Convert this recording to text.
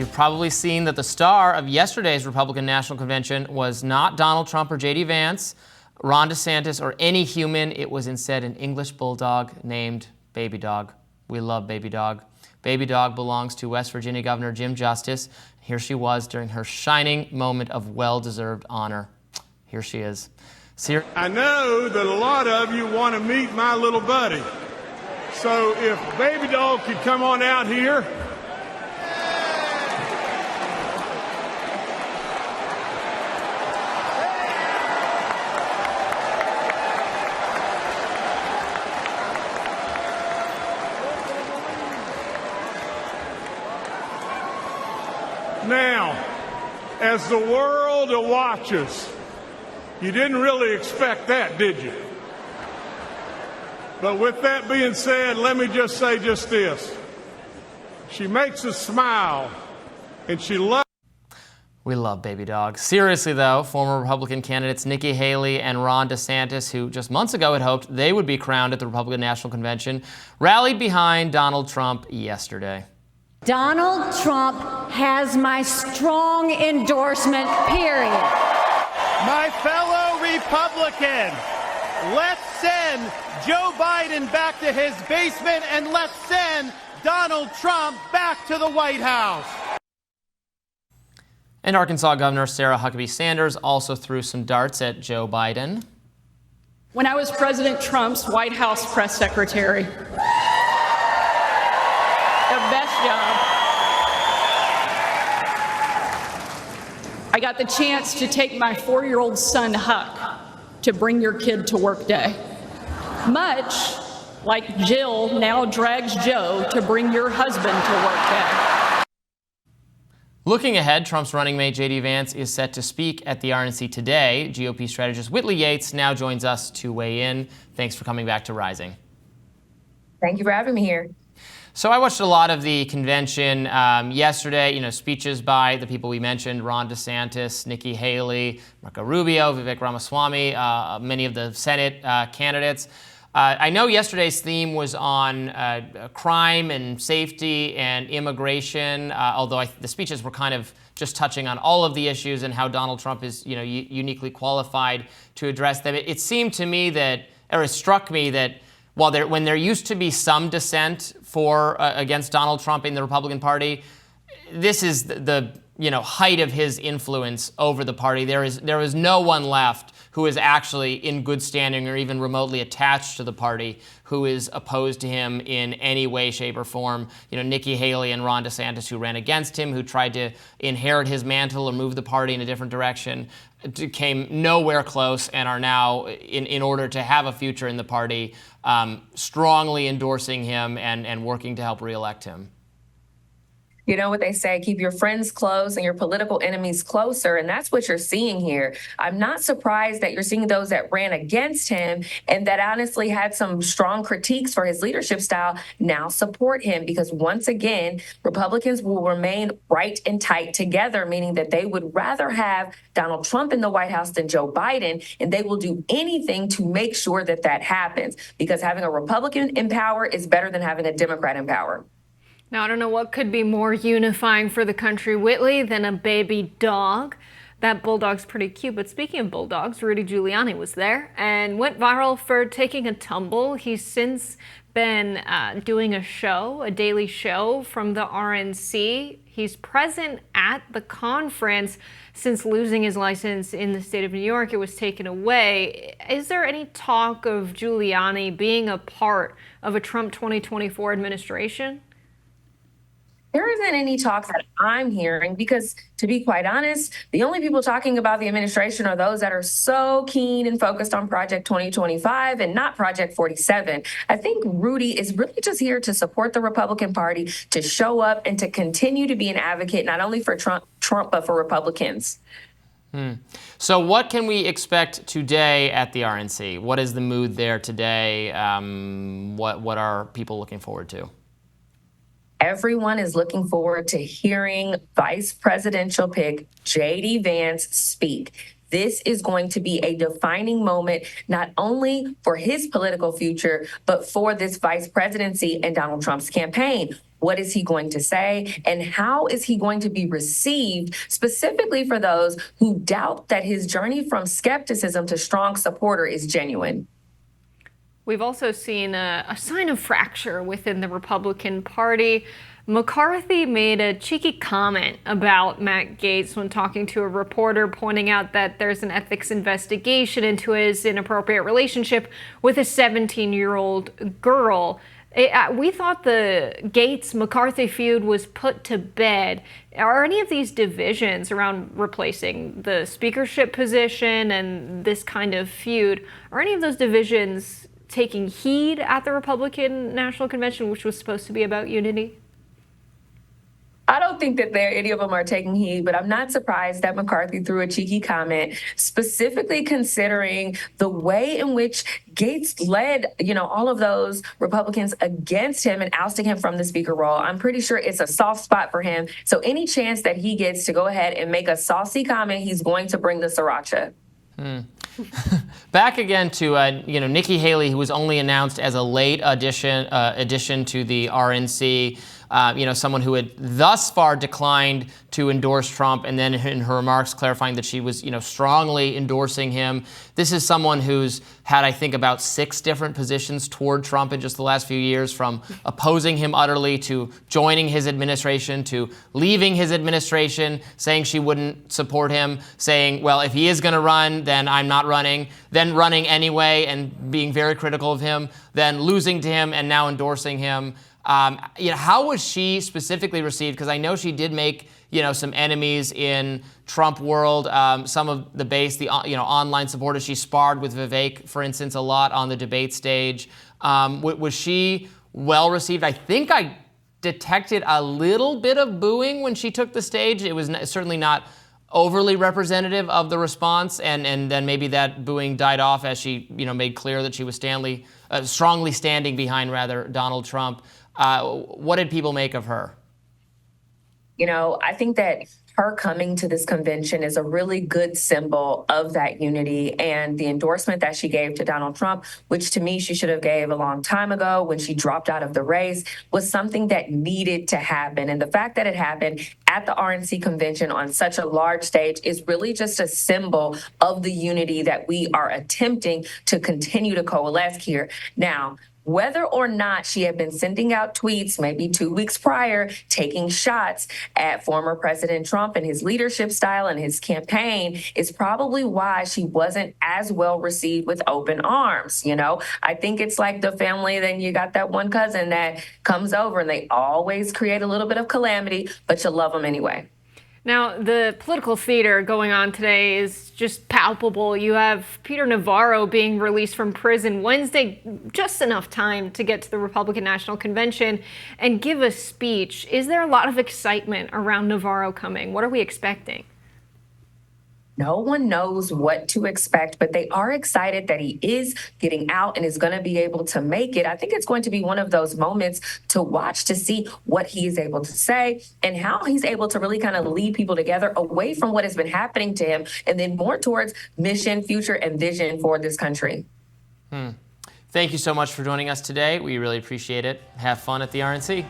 You've probably seen that the star of yesterday's Republican National Convention was not Donald Trump or J.D. Vance, Ron DeSantis, or any human. It was instead an English bulldog named Babydog. We love Babydog. Babydog belongs to West Virginia Governor Jim Justice. Here she was during her shining moment of well-deserved honor. Here she is. I know that a lot of you want to meet my little buddy. So if Babydog could come on out here. Now, as the world watches, you didn't really expect that, did you? But with that being said, let me just say just this. She makes us smile, and she loves. We love Babydog. Seriously, though, former Republican candidates Nikki Haley and Ron DeSantis, who just months ago had hoped they would be crowned at the Republican National Convention, rallied behind Donald Trump yesterday. Donald Trump has my strong endorsement, period. My fellow Republicans, let's send Joe Biden back to his basement and let's send Donald Trump back to the White House. And Arkansas Governor Sarah Huckabee Sanders also threw some darts at Joe Biden. When I was President Trump's White House press secretary, the best job. I got the chance to take my 4-year-old son, Huck, to bring your kid to work day. Much like Jill now drags Joe to bring your husband to work day. Looking ahead, Trump's running mate J.D. Vance is set to speak at the RNC today. GOP strategist Whitley Yates now joins us to weigh in. Thanks for coming back to Rising. Thank you for having me here. So I watched a lot of the convention yesterday, speeches by the people we mentioned, Ron DeSantis, Nikki Haley, Marco Rubio, Vivek Ramaswamy, many of the Senate candidates. I know yesterday's theme was on crime and safety and immigration, although the speeches were kind of just touching on all of the issues and how Donald Trump is, uniquely qualified to address them. It seemed to me that, or it struck me that, when there used to be some dissent against Donald Trump in the Republican Party, this is the height of his influence over the party. There is no one left who is actually in good standing or even remotely attached to the party who is opposed to him in any way, shape, or form. Nikki Haley and Ron DeSantis, who ran against him, who tried to inherit his mantle or move the party in a different direction, came nowhere close and are now, in order to have a future in the party, strongly endorsing him and working to help reelect him. You know what they say, keep your friends close and your political enemies closer. And that's what you're seeing here. I'm not surprised that you're seeing those that ran against him and that honestly had some strong critiques for his leadership style now support him, because once again, Republicans will remain right and tight together, meaning that they would rather have Donald Trump in the White House than Joe Biden. And they will do anything to make sure that that happens, because having a Republican in power is better than having a Democrat in power. Now, I don't know what could be more unifying for the country, Whitley, than a baby dog. That bulldog's pretty cute. But speaking of bulldogs, Rudy Giuliani was there and went viral for taking a tumble. He's since been doing a daily show from the RNC. He's present at the conference since losing his license in the state of New York. It was taken away. Is there any talk of Giuliani being a part of a Trump 2024 administration? There isn't any talk that I'm hearing because, to be quite honest, the only people talking about the administration are those that are so keen and focused on Project 2025 and not Project 47. I think Rudy is really just here to support the Republican Party, to show up and to continue to be an advocate, not only for Trump but for Republicans. So what can we expect today at the RNC? What is the mood there today? What are people looking forward to? Everyone is looking forward to hearing Vice Presidential pick J.D. Vance speak. This is going to be a defining moment, not only for his political future, but for this vice presidency and Donald Trump's campaign. What is he going to say? And how is he going to be received, specifically for those who doubt that his journey from skepticism to strong supporter is genuine? We've also seen a sign of fracture within the Republican Party. McCarthy made a cheeky comment about Matt Gaetz when talking to a reporter, pointing out that there's an ethics investigation into his inappropriate relationship with a 17-year-old girl. We thought the Gaetz-McCarthy feud was put to bed. Are any of these divisions around replacing the speakership position and this kind of feud, are any of those divisions taking heed at the Republican National Convention, which was supposed to be about unity? I don't think that any of them are taking heed, but I'm not surprised that McCarthy threw a cheeky comment, specifically considering the way in which Gaetz led, all of those Republicans against him and ousting him from the speaker role. I'm pretty sure it's a soft spot for him. So any chance that he gets to go ahead and make a saucy comment, he's going to bring the sriracha. Back again to Nikki Haley, who was only announced as a late addition to the RNC. Someone who had thus far declined to endorse Trump, and then in her remarks clarifying that she was, strongly endorsing him. This is someone who's had, I think, about 6 different positions toward Trump in just the last few years, from opposing him utterly to joining his administration to leaving his administration, saying she wouldn't support him, saying, well, if he is going to run, then I'm not running, then running anyway and being very critical of him, then losing to him and now endorsing him. How was she specifically received? Because I know she did make, some enemies in Trump world. Some of the base, online supporters, she sparred with Vivek, for instance, a lot on the debate stage. Was she well received? I think I detected a little bit of booing when she took the stage. It was certainly not overly representative of the response, and then maybe that booing died off as she, made clear that she was strongly standing behind, Donald Trump. What did people make of her? I think that her coming to this convention is a really good symbol of that unity, and the endorsement that she gave to Donald Trump, which to me she should have gave a long time ago when she dropped out of the race, was something that needed to happen. And the fact that it happened at the RNC convention on such a large stage is really just a symbol of the unity that we are attempting to continue to coalesce here. Now, whether or not she had been sending out tweets maybe 2 weeks prior, taking shots at former President Trump and his leadership style and his campaign, is probably why she wasn't as well received with open arms. I think it's like the family, then you got that one cousin that comes over and they always create a little bit of calamity, but you love them anyway. Now, the political theater going on today is just palpable. You have Peter Navarro being released from prison Wednesday, just enough time to get to the Republican National Convention and give a speech. Is there a lot of excitement around Navarro coming? What are we expecting? No one knows what to expect, but they are excited that he is getting out and is going to be able to make it. I think it's going to be one of those moments to watch to see what he is able to say and how he's able to really kind of lead people together away from what has been happening to him and then more towards mission, future, and vision for this country. Thank you so much for joining us today. We really appreciate it. Have fun at the RNC.